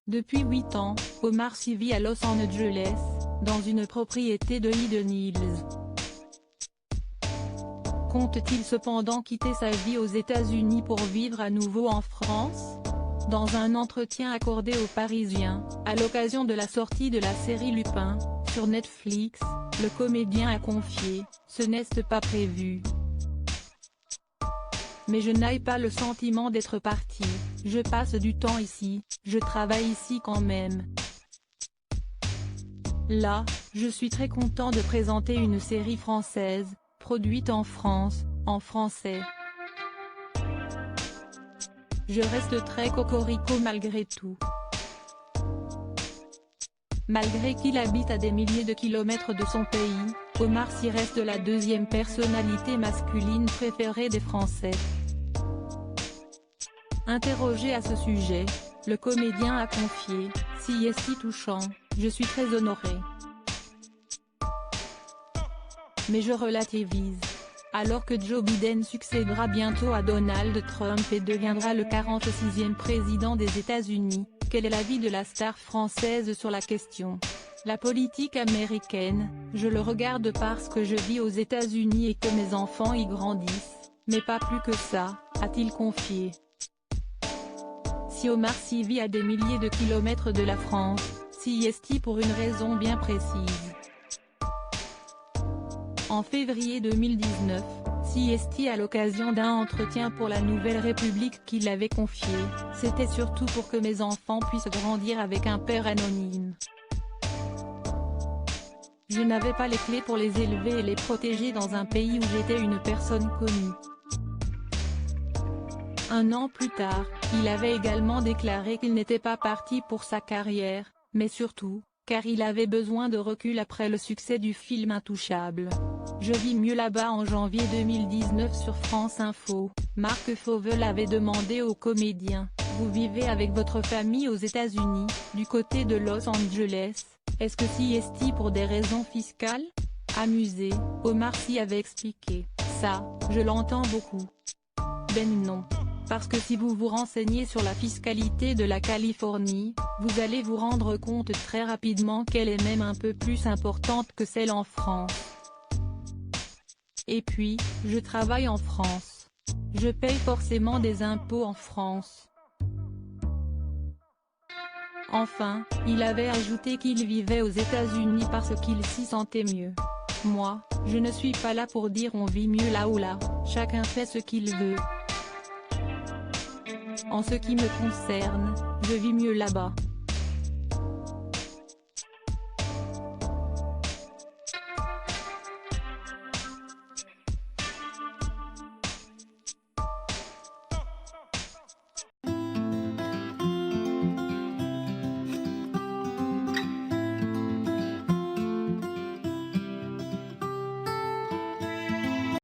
Depuis 8 ans, Omar Sy vit à Los Angeles, dans une propriété de Hidden Hills. Compte-t-il cependant quitter sa vie aux États-Unis pour vivre à nouveau en France? Dans un entretien accordé aux Parisiens, à l'occasion de la sortie de la série Lupin, sur Netflix, le comédien a confié « Ce n'est pas prévu. Mais je n'ai pas le sentiment d'être parti, je passe du temps ici, je travaille ici quand même. Là, je suis très content de présenter une série française, produite en France, en français. Je reste très cocorico malgré tout. Malgré qu'il habite à des milliers de kilomètres de son pays, Omar Sy reste la deuxième personnalité masculine préférée des Français. Interrogé à ce sujet, le comédien a confié « Si est si touchant, je suis très honoré. Mais je relativise. Alors que Joe Biden succédera bientôt à Donald Trump et deviendra le 46e président des États-Unis, quel est l'avis de la star française sur la question? La politique américaine, je le regarde parce que je vis aux États-Unis et que mes enfants y grandissent, mais pas plus que ça », a-t-il confié. Si Omar Sy vit à des milliers de kilomètres de la France, Sy est pour une raison bien précise. En février 2019, Sy est à l'occasion d'un entretien pour la Nouvelle République qu'il avait confié, « C'était surtout pour que mes enfants puissent grandir avec un père anonyme. Je n'avais pas les clés pour les élever et les protéger dans un pays où j'étais une personne connue. » Un an plus tard, il avait également déclaré qu'il n'était pas parti pour sa carrière, mais surtout, car il avait besoin de recul après le succès du film Intouchable. Je vis mieux là-bas. En janvier 2019 sur France Info, Marc Fauvel avait demandé au comédien « Vous vivez avec votre famille aux États-Unis, du côté de Los Angeles, est-ce que Sy est pour des raisons fiscales ?» Amusé, Omar Sy avait expliqué « Ça, je l'entends beaucoup. Ben non. Parce que si vous vous renseignez sur la fiscalité de la Californie, vous allez vous rendre compte très rapidement qu'elle est même un peu plus importante que celle en France. Et puis, je travaille en France. Je paye forcément des impôts en France. » Enfin, il avait ajouté qu'il vivait aux États-Unis parce qu'il s'y sentait mieux. « Moi, je ne suis pas là pour dire on vit mieux là ou là, chacun fait ce qu'il veut. En ce qui me concerne, je vis mieux là-bas. »